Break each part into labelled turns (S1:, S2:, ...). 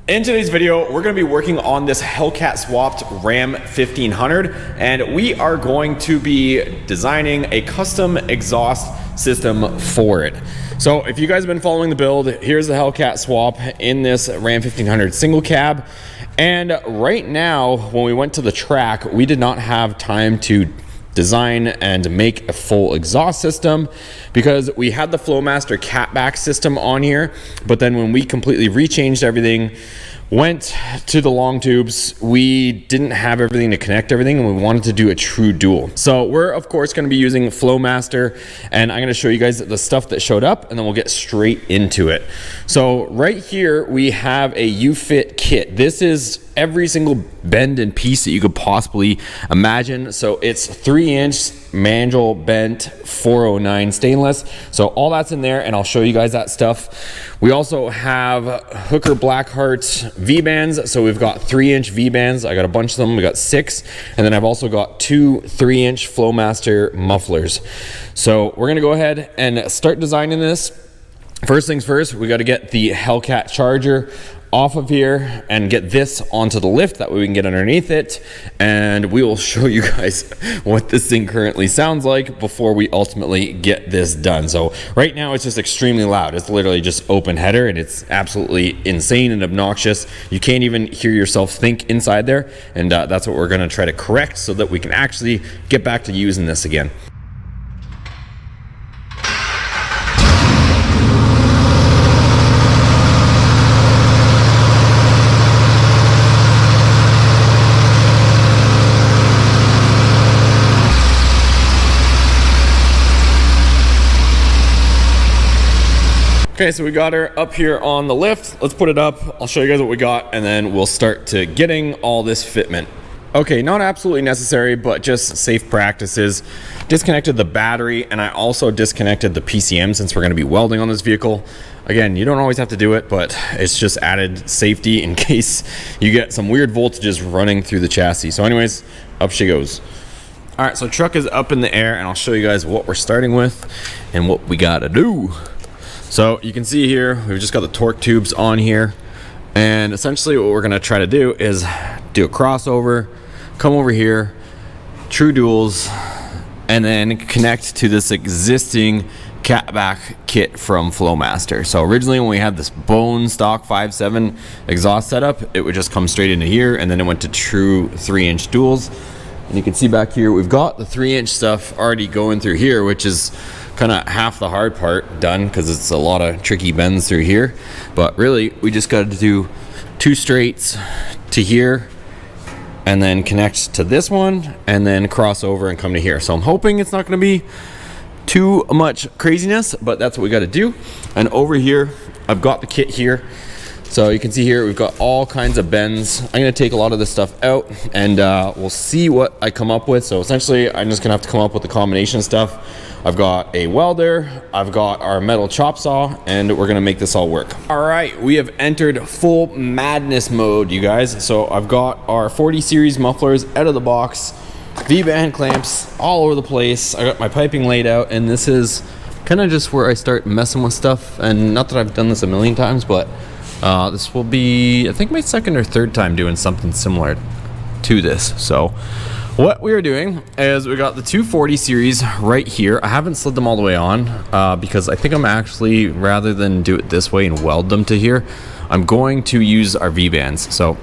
S1: In today's video, we're going to be working on this Hellcat swapped Ram 1500, and we are going to be designing a custom exhaust system for it. So if you guys have been following the build, here's the Hellcat swap in this Ram 1500 single cab. And right now, when we went to the track, we did not have time to design and make a full exhaust system because we had the Flowmaster catback system on here, but then when we completely rechanged everything, went to the long tubes, we didn't have everything to connect everything, and we wanted to do a true dual. So we're of course going to be using Flowmaster, and I'm going to show you guys the stuff that showed up, and then we'll get straight into it. So right here we have a U-Fit kit. This is every single bend and piece that you could possibly imagine. So it's 3-inch mandrel bent 409 stainless. So all that's in there, and I'll show you guys that stuff. We also have Hooker Blackheart V-bands. So we've got 3-inch V-bands. I got a bunch of them. We got 6, and then I've also got 2 3-inch Flowmaster mufflers. So we're gonna go ahead and start designing this. First things first, we got to get the Hellcat charger off of here and get this onto the lift. That way we can get underneath it, and we will show you guys what this thing currently sounds like before we ultimately get this done. So right now it's just extremely loud. It's literally just open header, and it's absolutely insane and obnoxious. You can't even hear yourself think inside there, and that's what we're going to try to correct so that we can actually get back to using this again. Okay, so we got her up here on the lift. Let's put it up. I'll show you guys what we got, and then we'll start to getting all this fitment. Okay, not absolutely necessary, but just safe practices. Disconnected the battery, and I also disconnected the PCM since we're gonna be welding on this vehicle. Again, you don't always have to do it, but it's just added safety in case you get some weird voltages running through the chassis. So anyways, up she goes. All right, so truck is up in the air, and I'll show you guys what we're starting with and what we gotta do. So you can see here, we've just got the torque tubes on here, and essentially what we're gonna try to do is do a crossover, come over here, true duals, and then connect to this existing catback kit from Flowmaster. So originally when we had this bone stock 5.7 exhaust setup, it would just come straight into here, and then it went to true 3-inch duals. And you can see back here, we've got the 3-inch stuff already going through here, which is kind of half the hard part done because it's a lot of tricky bends through here. But really, we just got to do 2 straights to here, and then connect to this one, and then cross over and come to here. So I'm hoping it's not going to be too much craziness, but that's what we got to do. And over here, I've got the kit here. So you can see here, we've got all kinds of bends. I'm gonna take a lot of this stuff out, and we'll see what I come up with. So essentially, I'm just gonna have to come up with a combination of stuff. I've got a welder, I've got our metal chop saw, and we're gonna make this all work. All right, we have entered full madness mode, you guys. So I've got our 40 series mufflers out of the box, V-band clamps all over the place. I got my piping laid out, and this is kind of just where I start messing with stuff. And not that I've done this a million times, but this will be, I think, my 2nd or 3rd time doing something similar to this. So what we are doing is we got the 240 series right here. I haven't slid them all the way on because I think I'm actually, rather than do it this way and weld them to here, I'm going to use our V-bands. So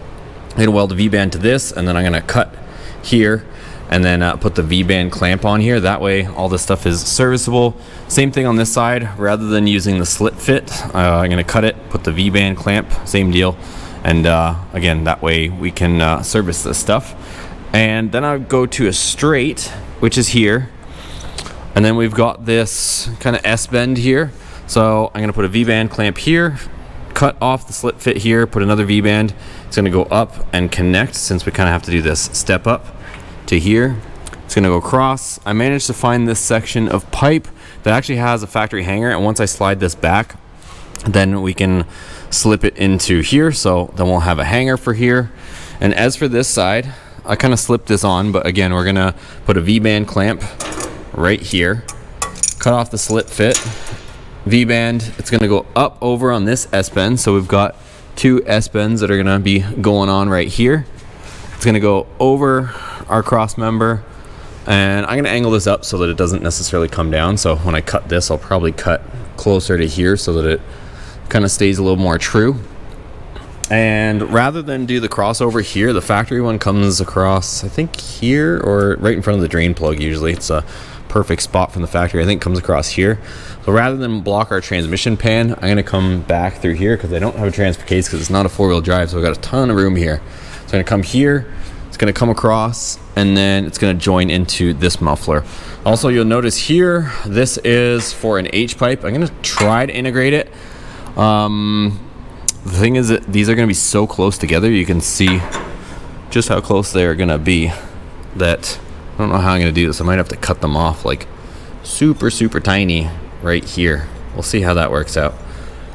S1: I'm gonna weld a V-band to this, and then I'm gonna cut here, and then put the V-band clamp on here. That way all this stuff is serviceable. Same thing on this side. Rather than using the slit fit, I'm gonna cut it, put the V-band clamp, same deal. And again, that way we can service this stuff. And then I go to a straight, which is here. And then we've got this kind of S-bend here. So I'm gonna put a V-band clamp here, cut off the slit fit here, put another V-band. It's gonna go up and connect, since we kind of have to do this step up to here. It's gonna go across. I managed to find this section of pipe that actually has a factory hanger, and once I slide this back, then we can slip it into here. So then we'll have a hanger for here. And as for this side, I kind of slipped this on, but again, we're gonna put a V-band clamp right here, cut off the slit fit, V-band. It's gonna go up over on this S-bend, so we've got two S-bends that are gonna be going on right here. It's gonna go over our cross member, and I'm gonna angle this up so that it doesn't necessarily come down. So when I cut this, I'll probably cut closer to here so that it kind of stays a little more true. And rather than do the crossover here, the factory one comes across, I think here, or right in front of the drain plug. Usually it's a perfect spot from the factory. I think it comes across here. So rather than block our transmission pan, I'm gonna come back through here because I don't have a transfer case because it's not a 4-wheel drive, so I've got a ton of room here. So I'm gonna come here, it's gonna come across, and then it's gonna join into this muffler. Also, you'll notice here, this is for an H pipe. I'm gonna try to integrate it. The thing is that these are going to be so close together, you can see just how close they are going to be, that I don't know how I'm going to do this. I might have to cut them off like super tiny right here. We'll see how that works out.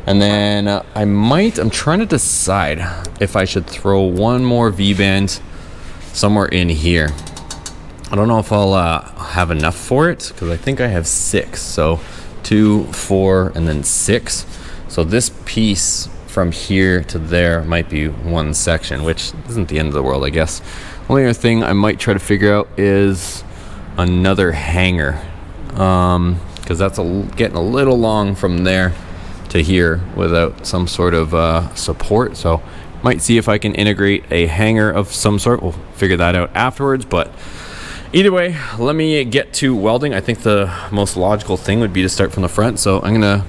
S1: And then I'm trying to decide if I should throw one more V-band somewhere in here. I don't know if I'll have enough for it because I think I have 6. So 2, 4, and then 6. So this piece from here to there might be one section, which isn't the end of the world, I guess. Only other thing I might try to figure out is another hanger, because that's getting a little long from there to here without some sort of support. So might see if I can integrate a hanger of some sort. We'll figure that out afterwards, but either way, let me get to welding. I think the most logical thing would be to start from the front. So I'm gonna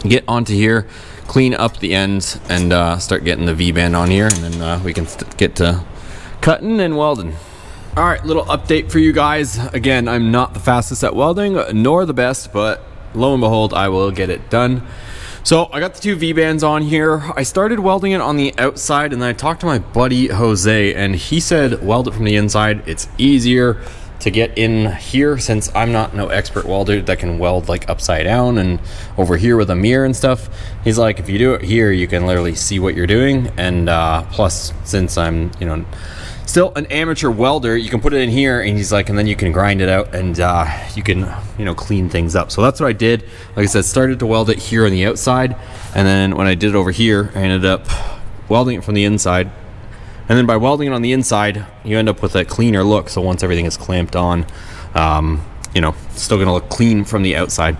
S1: get onto here, clean up the ends, and start getting the V-band on here, and then we can get to cutting and welding. All right, little update for you guys. Again, I'm not the fastest at welding, nor the best, but lo and behold, I will get it done. So I got the 2 V-bands on here. I started welding it on the outside, and then I talked to my buddy Jose, and he said weld it from the inside. It's easier to get in here since I'm not no expert welder that can weld like upside down and over here with a mirror and stuff. He's like, if you do it here, you can literally see what you're doing, and plus since I'm still an amateur welder, you can put it in here, and he's like, and then you can grind it out, and you can clean things up. So that's what I did. Like I said, started to weld it here on the outside, and then when I did it over here, I ended up welding it from the inside. And then by welding it on the inside, you end up with a cleaner look. So once everything is clamped on, still gonna look clean from the outside.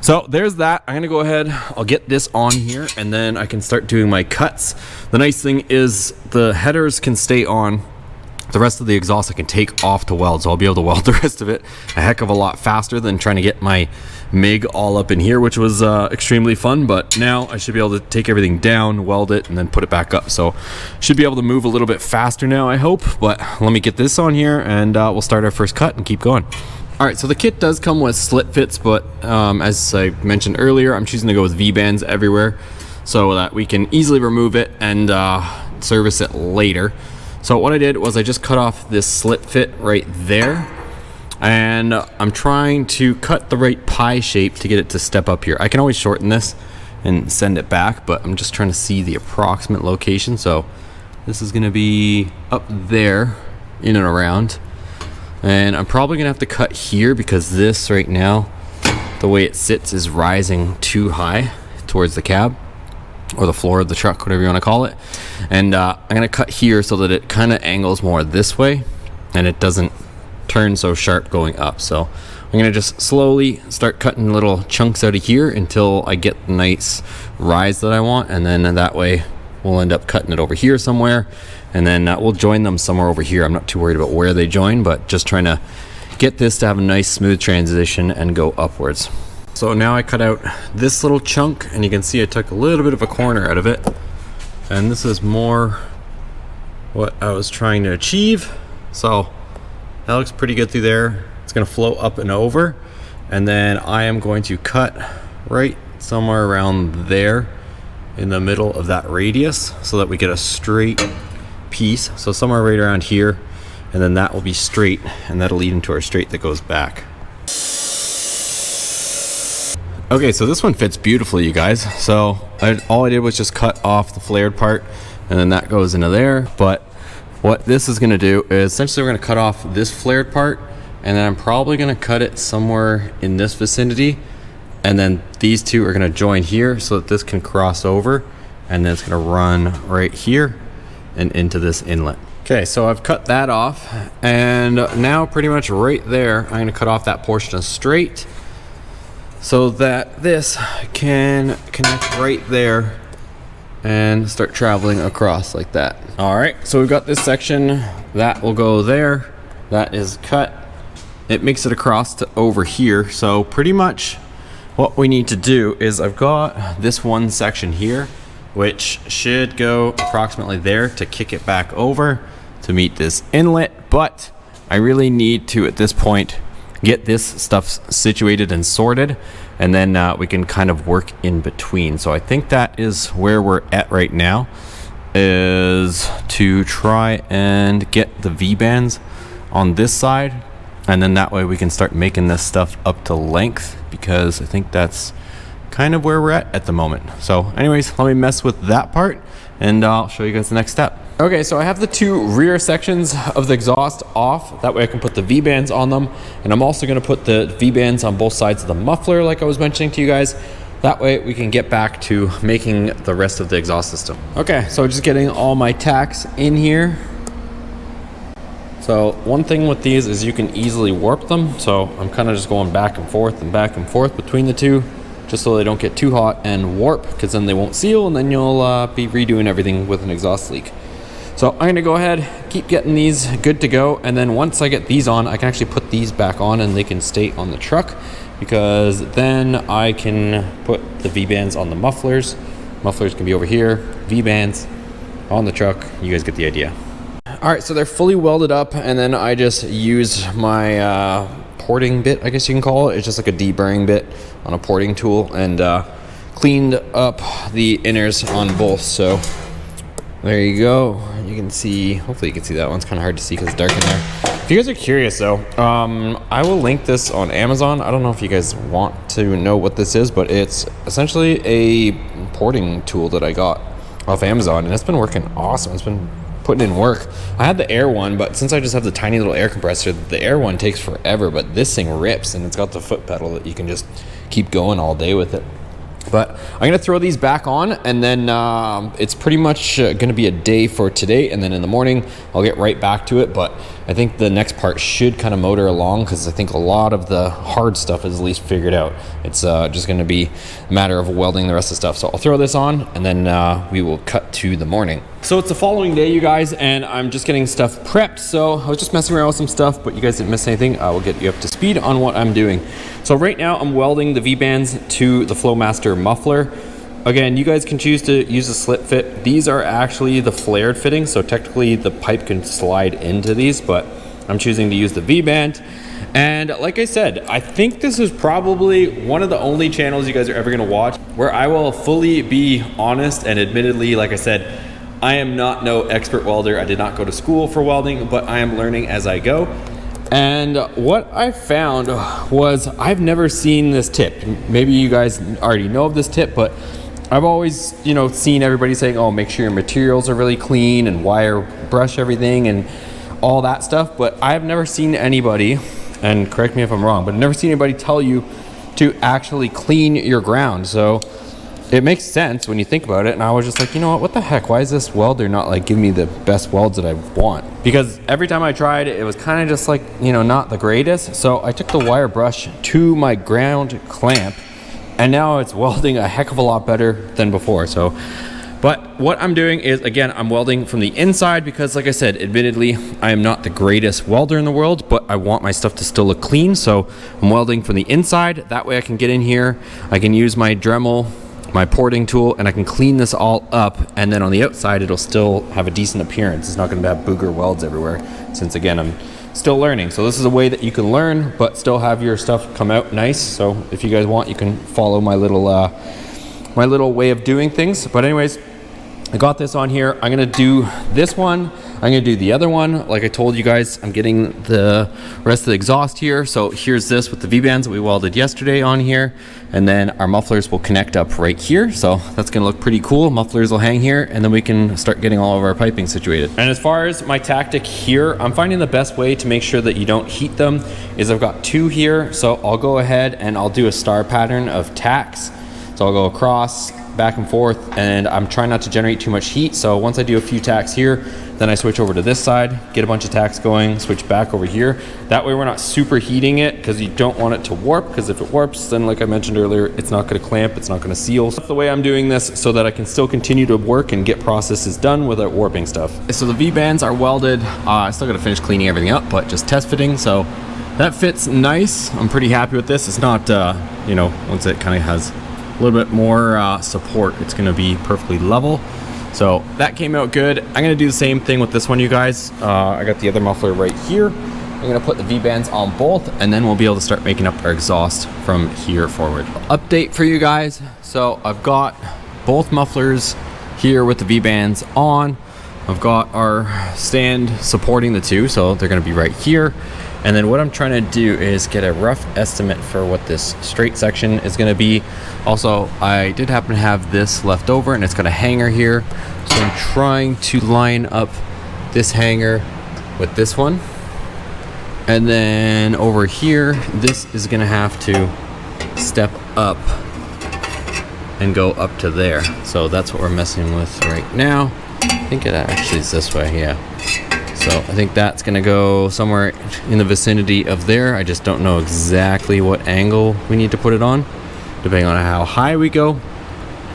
S1: So there's that. I'm gonna go ahead, I'll get this on here, and then I can start doing my cuts. The nice thing is the headers can stay on. The rest of the exhaust I can take off to weld, so I'll be able to weld the rest of it a heck of a lot faster than trying to get my MIG all up in here, which was extremely fun. But now I should be able to take everything down, weld it, and then put it back up. So should be able to move a little bit faster now, I hope. But let me get this on here, and we'll start our first cut and keep going. All right, so the kit does come with slit fits, but as I mentioned earlier, I'm choosing to go with V-bands everywhere so that we can easily remove it and service it later. So what I did was I just cut off this slit fit right there, and I'm trying to cut the right pie shape to get it to step up here. I can always shorten this and send it back, but I'm just trying to see the approximate location. So this is gonna be up there, in and around. And I'm probably gonna have to cut here because this right now, the way it sits is rising too high towards the cab, or the floor of the truck, whatever you want to call it. And I'm gonna cut here so that it kind of angles more this way and it doesn't turn so sharp going up. So I'm gonna just slowly start cutting little chunks out of here until I get the nice rise that I want, and then that way we'll end up cutting it over here somewhere, and then we'll join them somewhere over here. I'm not too worried about where they join, but just trying to get this to have a nice smooth transition and go upwards. So now I cut out this little chunk, and you can see I took a little bit of a corner out of it, and this is more what I was trying to achieve. So that looks pretty good through there. It's gonna flow up and over, and then I am going to cut right somewhere around there in the middle of that radius so that we get a straight piece. So somewhere right around here, and then that will be straight, and that'll lead into our straight that goes back. Okay, so this one fits beautifully, you guys. So all I did was just cut off the flared part, and then that goes into there. But what this is gonna do is essentially we're gonna cut off this flared part, and then I'm probably gonna cut it somewhere in this vicinity, and then these two are gonna join here so that this can cross over, and then it's gonna run right here and into this inlet. Okay, so I've cut that off, and now pretty much right there, I'm gonna cut off that portion of straight so that this can connect right there and start traveling across like that. All right, so we've got this section that will go there. That is cut. It makes it across to over here. So pretty much what we need to do is I've got this one section here, which should go approximately there to kick it back over to meet this inlet, but I really need to, at this point, get this stuff situated and sorted, and then we can kind of work in between. So I think that is where we're at right now, is to try and get the V-bands on this side, and then that way we can start making this stuff up to length, because I think that's kind of where we're at the moment. So anyways, let me mess with that part and I'll show you guys the next step. Okay, so I have the two rear sections of the exhaust off. That way I can put the V-bands on them. And I'm also gonna put the V-bands on both sides of the muffler like I was mentioning to you guys. That way we can get back to making the rest of the exhaust system. Okay, so just getting all my tacks in here. So one thing with these is you can easily warp them. So I'm kind of just going back and forth between the two, just so they don't get too hot and warp, because then they won't seal and then you'll be redoing everything with an exhaust leak. So I'm gonna go ahead, keep getting these good to go, and then once I get these on, I can actually put these back on and they can stay on the truck, because then I can put the V-bands on the mufflers. Mufflers can be over here, V-bands on the truck. You guys get the idea. All right, so they're fully welded up, and then I just use my porting bit, I guess you can call it. It's just like a deburring bit on a porting tool, and cleaned up the inners on both. So there you go. You can see, hopefully you can see that one. It's kind of hard to see because it's dark in there. If you guys are curious though, I will link this on Amazon. I don't know if you guys want to know what this is, but it's essentially a porting tool that I got off Amazon, and it's been working awesome. It's been putting in work. I had the air one, but since I just have the tiny little air compressor, the air one takes forever, but this thing rips, and it's got the foot pedal that you can just keep going all day with it. But I'm gonna throw these back on, and then it's pretty much gonna be a day for today, and then in the morning I'll get right back to it. But I think the next part should kind of motor along, because I think a lot of the hard stuff is at least figured out. It's just gonna be a matter of welding the rest of the stuff. So I'll throw this on, and then we will cut to the morning. So it's the following day, you guys, and I'm just getting stuff prepped. So I was just messing around with some stuff, but you guys didn't miss anything. I will get you up to speed on what I'm doing. So right now I'm welding the V-bands to the Flowmaster muffler. Again, you guys can choose to use a slip fit. These are actually the flared fittings, so technically the pipe can slide into these, but I'm choosing to use the V-band. And like I said, I think this is probably one of the only channels you guys are ever gonna watch where I will fully be honest, and admittedly, like I said, I am not no expert welder. I did not go to school for welding, but I am learning as I go. And what I found was I've never seen this tip. Maybe you guys already know of this tip, but I've always, seen everybody saying, oh, make sure your materials are really clean and wire brush everything and all that stuff. But I've never seen anybody, and correct me if I'm wrong, but I've never seen anybody tell you to actually clean your ground. So it makes sense when you think about it. And I was just like, you know what the heck? Why is this welder not like giving me the best welds that I want? Because every time I tried it, it was kind of just like, not the greatest. So I took the wire brush to my ground clamp, and now it's welding a heck of a lot better than before. So, but what I'm doing is, again, I'm welding from the inside, because like I said, admittedly, I am not the greatest welder in the world, but I want my stuff to still look clean. So I'm welding from the inside. That way I can get in here, I can use my Dremel, my porting tool, and I can clean this all up, and then on the outside it'll still have a decent appearance. It's not going to have booger welds everywhere, since again I'm still learning. So this is a way that you can learn but still have your stuff come out nice. So if you guys want, you can follow my little way of doing things. But anyways, I got this on here. I'm gonna do this one, I'm gonna do the other one. Like I told you guys, I'm getting the rest of the exhaust here. So here's this with the V-bands that we welded yesterday on here, and then our mufflers will connect up right here. So that's gonna look pretty cool. Mufflers will hang here, and then we can start getting all of our piping situated. And as far as my tactic here, I'm finding the best way to make sure that you don't heat them is I've got two here. So I'll go ahead and I'll do a star pattern of tacks. So I'll go across, back and forth, and I'm trying not to generate too much heat. So once I do a few tacks here, then I switch over to this side, get a bunch of tacks going, switch back over here. That way we're not superheating it, because you don't want it to warp, because if it warps, then like I mentioned earlier, it's not going to clamp, it's not going to seal. So that's the way I'm doing this, so that I can still continue to work and get processes done without warping stuff. So the V-bands are welded. I still got to finish cleaning everything up, but just test fitting. So that fits nice. I'm pretty happy with this. It's not, you know, once it kind of has a little bit more support, it's going to be perfectly level. So that came out good. I'm gonna do the same thing with this one, you guys. I got the other muffler right here. I'm gonna put the V-bands on both, and then we'll be able to start making up our exhaust from here forward. Update for you guys. So I've got both mufflers here with the V-bands on. I've got our stand supporting the two, so they're gonna be right here. And then what I'm trying to do is get a rough estimate for what this straight section is going to be. Also, I did happen to have this left over, and it's got a hanger here. So I'm trying to line up this hanger with this one. And then over here, this is going to have to step up and go up to there. So that's what we're messing with right now. I think it actually is this way, yeah. So I think that's gonna go somewhere in the vicinity of there. I just don't know exactly what angle we need to put it on, depending on how high we go.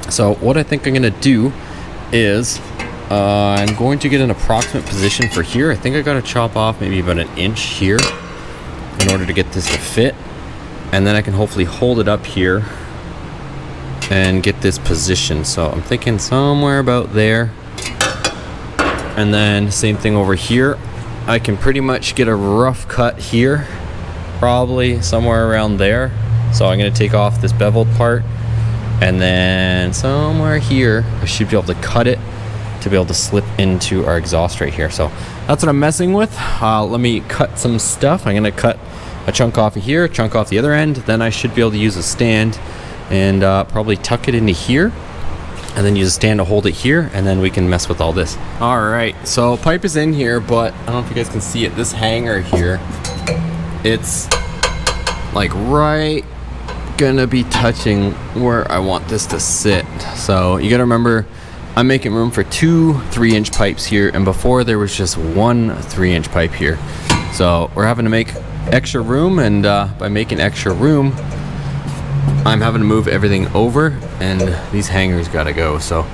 S1: So what I think I'm gonna do is I'm going to get an approximate position for here. I think I gotta chop off maybe about an inch here in order to get this to fit. And then I can hopefully hold it up here and get this position. So I'm thinking somewhere about there. And then same thing over here. I can pretty much get a rough cut here, probably somewhere around there. So I'm going to take off this beveled part, and then somewhere here I should be able to cut it to be able to slip into our exhaust right here. So that's what I'm messing with. Let me cut some stuff. I'm going to cut a chunk off of here, a chunk off the other end. Then I should be able to use a stand and probably tuck it into here, and then use a stand to hold it here, and then we can mess with all this. All right, so pipe is in here, but I don't know if you guys can see it. This hanger here, it's like right gonna be touching where I want this to sit. So you gotta remember, I'm making room for 2 3-inch pipes here, and before there was just 1 3-inch pipe here. So we're having to make extra room, and by making extra room, I'm having to move everything over, and these hangers gotta go. So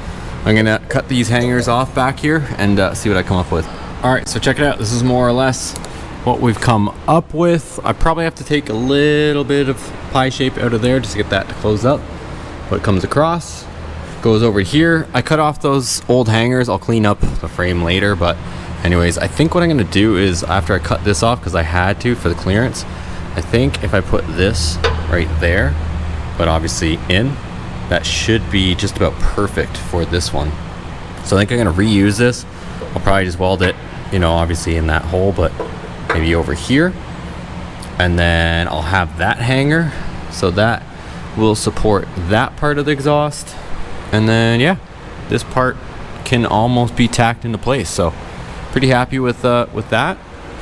S1: I'm gonna cut these hangers off back here and see what I come up with. All right, so check it out. This is more or less what we've come up with. I probably have to take a little bit of pie shape out of there just to get that to close up. What comes across goes over here. I cut off those old hangers. I'll clean up the frame later, but anyways, I think what I'm gonna do is, after I cut this off, because I had to for the clearance, I think if I put this right there, but obviously in, that should be just about perfect for this one. So I think I'm gonna reuse this. I'll probably just weld it, you know, obviously in that hole, but maybe over here. And then I'll have that hanger, so that will support that part of the exhaust. And then yeah, this part can almost be tacked into place. So pretty happy with that.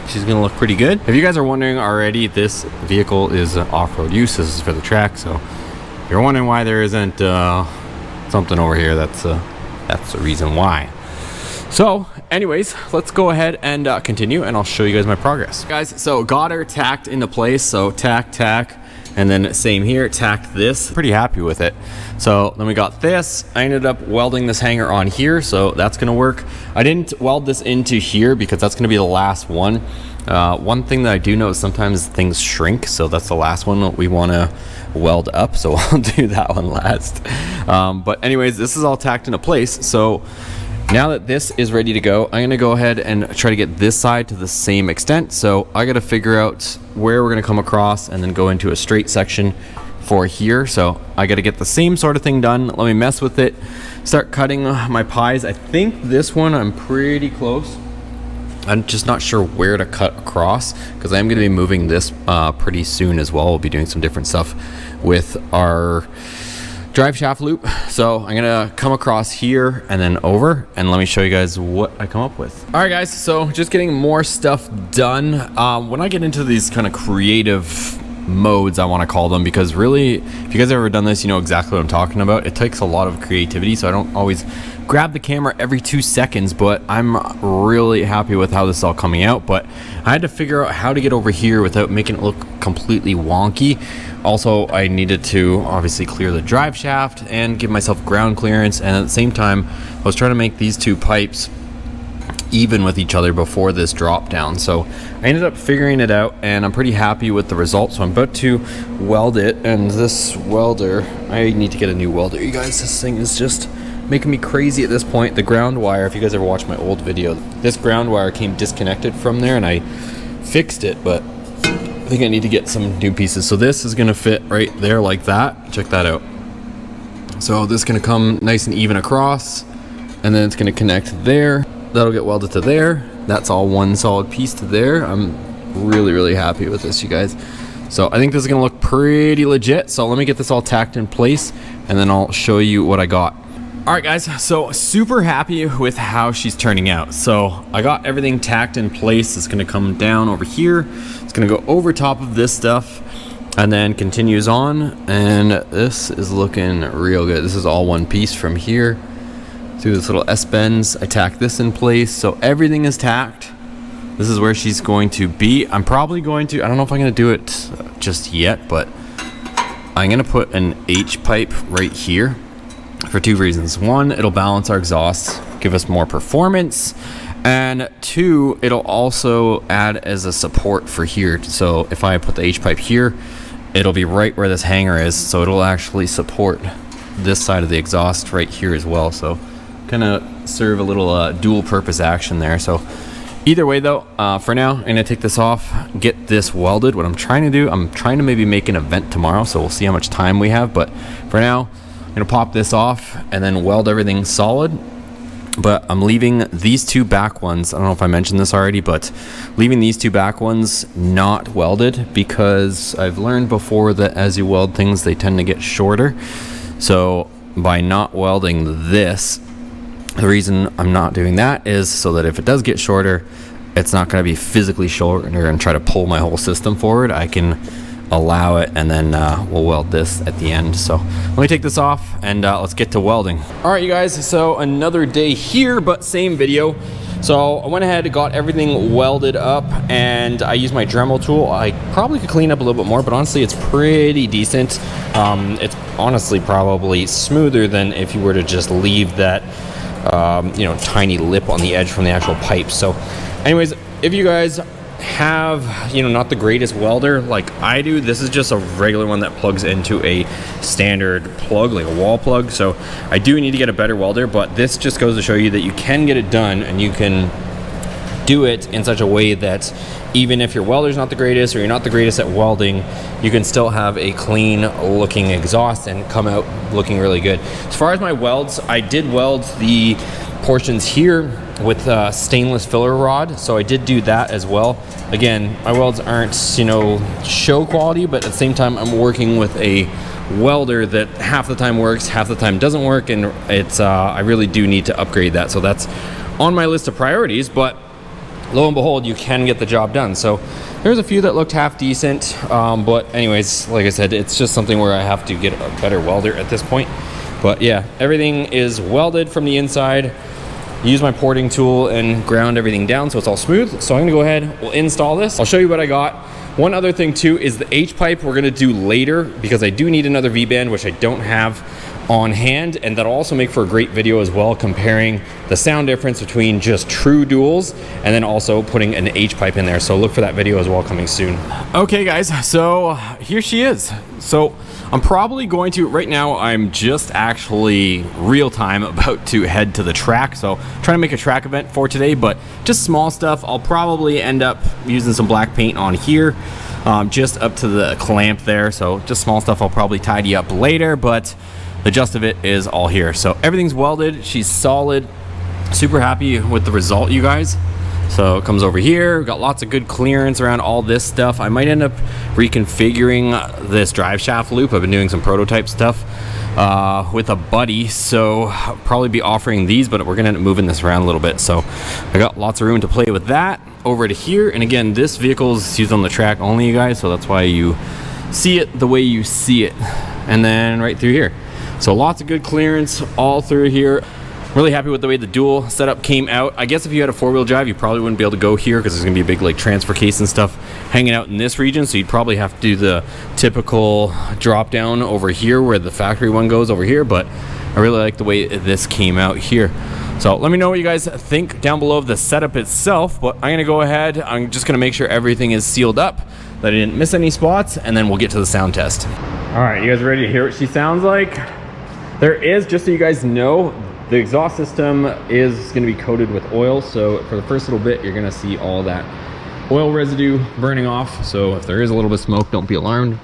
S1: She's gonna look pretty good. If you guys are wondering already, this vehicle is off-road use. This is for the track. So if you're wondering why there isn't something over here, that's the reason why. So anyways, let's go ahead and continue, and I'll show you guys my progress. Guys, so got her tacked into place. So tack, and then same here, tacked this. Pretty happy with it. So then we got this. I ended up welding this hanger on here, so that's gonna work. I didn't weld this into here because that's gonna be the last one. One thing that I do know is sometimes things shrink, so that's the last one that we wanna weld up, so I'll do that one last. But anyways, this is all tacked into place. So now that this is ready to go, I'm gonna go ahead and try to get this side to the same extent. So I gotta figure out where we're gonna come across and then go into a straight section for here. So I gotta get the same sort of thing done. Let me mess with it, start cutting my pies. I think this one I'm pretty close. I'm just not sure where to cut across, because I am going to be moving this pretty soon as well. We'll be doing some different stuff with our drive shaft loop. So I'm going to come across here and then over, and let me show you guys what I come up with. All right, guys, so just getting more stuff done. When I get into these kind of creative modes, I want to call them, because really, if you guys have ever done this, you know exactly what I'm talking about. It takes a lot of creativity, so I don't always grab the camera every 2 seconds, but I'm really happy with how this is all coming out. But I had to figure out how to get over here without making it look completely wonky. Also, I needed to obviously clear the drive shaft and give myself ground clearance, and at the same time I was trying to make these two pipes even with each other before this drop down. So I ended up figuring it out, and I'm pretty happy with the results. So I'm about to weld it, and this welder, I need to get a new welder, you guys. This thing is just making me crazy at this point. The ground wire, if you guys ever watched my old video, this ground wire came disconnected from there, and I fixed it, but I think I need to get some new pieces. So this is gonna fit right there like that. Check that out. So this is gonna come nice and even across, and then it's gonna connect there. That'll get welded to there. That's all one solid piece to there. I'm really happy with this, you guys. So I think this is gonna look pretty legit. So let me get this all tacked in place, and then I'll show you what I got. All right, guys, so super happy with how she's turning out. So I got everything tacked in place. It's gonna come down over here. It's gonna go over top of this stuff and then continues on. And this is looking real good. This is all one piece from here through this little S-bends. I tacked this in place. So everything is tacked. This is where she's going to be. I'm probably going to, I don't know if I'm gonna do it just yet, but I'm gonna put an H pipe right here for 2 reasons. 1, it'll balance our exhaust, give us more performance, and 2, it'll also add as a support for here. So if I put the H pipe here, it'll be right where this hanger is, so it'll actually support this side of the exhaust right here as well. So kind of serve a little dual purpose action there. So either way though, for now I'm gonna take this off, get this welded. What I'm trying to do, I'm trying to maybe make an event tomorrow, so we'll see how much time we have, but for now I'm gonna pop this off and then weld everything solid. But I'm leaving these 2 back ones, I don't know if I mentioned this already, but leaving these 2 back ones not welded, because I've learned before that as you weld things, they tend to get shorter. So by not welding this, the reason I'm not doing that is so that if it does get shorter, it's not going to be physically shorter and try to pull my whole system forward. I can allow it, and then we'll weld this at the end. So let me take this off, and let's get to welding. All right, you guys, so another day here, but same video. So I went ahead and got everything welded up, and I used my Dremel tool. I probably could clean up a little bit more, but honestly it's pretty decent. It's honestly probably smoother than if you were to just leave that you know, tiny lip on the edge from the actual pipe. So anyways, if you guys have, you know, not the greatest welder like I do, this is just a regular one that plugs into a standard plug, like a wall plug. So I do need to get a better welder, but this just goes to show you that you can get it done, and you can do it in such a way that even if your welder's not the greatest, or you're not the greatest at welding, you can still have a clean looking exhaust and come out looking really good. As far as my welds, I did weld the portions here with stainless filler rod, so I did do that as well. Again, my welds aren't, you know, show quality, but at the same time I'm working with a welder that half the time works, half the time doesn't work, and it's I really do need to upgrade that. So that's on my list of priorities, but lo and behold, you can get the job done. So there's a few that looked half decent, but anyways, like I said, it's just something where I have to get a better welder at this point. But yeah, everything is welded from the inside. Use my porting tool and ground everything down so it's all smooth. So I'm gonna go ahead, we'll install this. I'll show you what I got. One other thing too is the H pipe we're gonna do later, because I do need another V-band, which I don't have on hand, and that'll also make for a great video as well, comparing the sound difference between just true duals and then also putting an H pipe in there. So look for that video as well, coming soon. Okay guys, so here she is. So I'm probably going to, right now I'm just actually real time about to head to the track. So I'm trying to make a track event for today, but just small stuff. I'll probably end up using some black paint on here, just up to the clamp there. So just small stuff I'll probably tidy up later, but the gist of it is all here. So everything's welded, she's solid. Super happy with the result, you guys. So it comes over here, we've got lots of good clearance around all this stuff. I might end up reconfiguring this drive shaft loop. I've been doing some prototype stuff with a buddy, so I'll probably be offering these, but we're gonna end up moving this around a little bit. So I got lots of room to play with that. Over to here, and again, this vehicle is used on the track only, you guys, so that's why you see it the way you see it, and then right through here. So lots of good clearance all through here. Really happy with the way the dual setup came out. I guess if you had a 4-wheel drive, you probably wouldn't be able to go here because there's gonna be a big like transfer case and stuff hanging out in this region. So you'd probably have to do the typical drop down over here where the factory one goes over here. But I really like the way this came out here. So let me know what you guys think down below of the setup itself. But I'm gonna go ahead, I'm just gonna make sure everything is sealed up, that I didn't miss any spots, and then we'll get to the sound test. All right, you guys ready to hear what she sounds like? There is, just so you guys know, the exhaust system is going to be coated with oil, so for the first little bit you're going to see all that oil residue burning off. So if there is a little bit of smoke, don't be alarmed.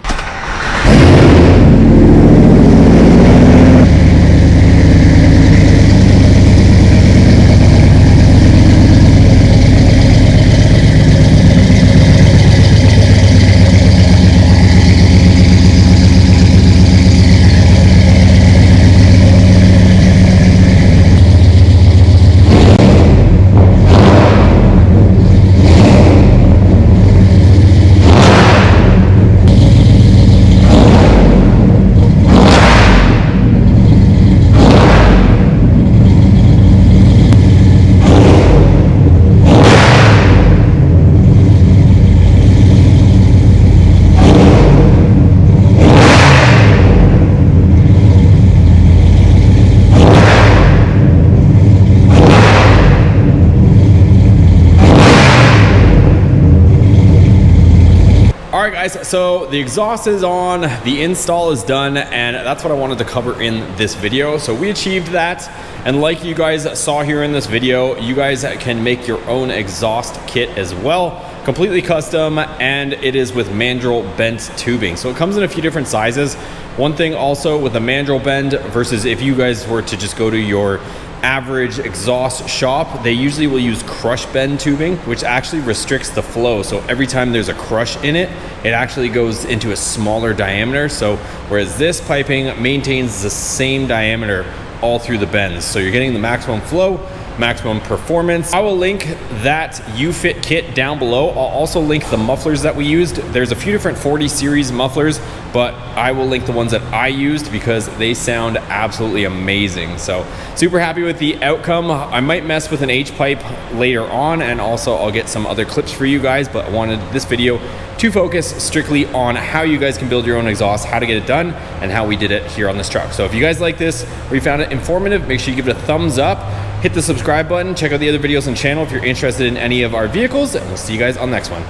S1: All right guys, so the exhaust is on, the install is done, and that's what I wanted to cover in this video. So we achieved that, and like you guys saw here in this video, you guys can make your own exhaust kit as well, completely custom, and it is with mandrel bent tubing. So it comes in a few different sizes. One thing also with the mandrel bend versus if you guys were to just go to your average exhaust shop, they usually will use crush bend tubing, which actually restricts the flow. So every time there's a crush in it, it actually goes into a smaller diameter. So whereas this piping maintains the same diameter all through the bends. So you're getting the maximum flow, maximum performance. I will link that U-Fit kit down below. I'll also link the mufflers that we used. There's a few different 40 series mufflers, but I will link the ones that I used because they sound absolutely amazing. So super happy with the outcome. I might mess with an H-pipe later on, and also I'll get some other clips for you guys, but I wanted this video to focus strictly on how you guys can build your own exhaust, how to get it done, and how we did it here on this truck. So if you guys like this or you found it informative, make sure you give it a thumbs up, hit the subscribe button, check out the other videos on the channel if you're interested in any of our vehicles, and we'll see you guys on the next one.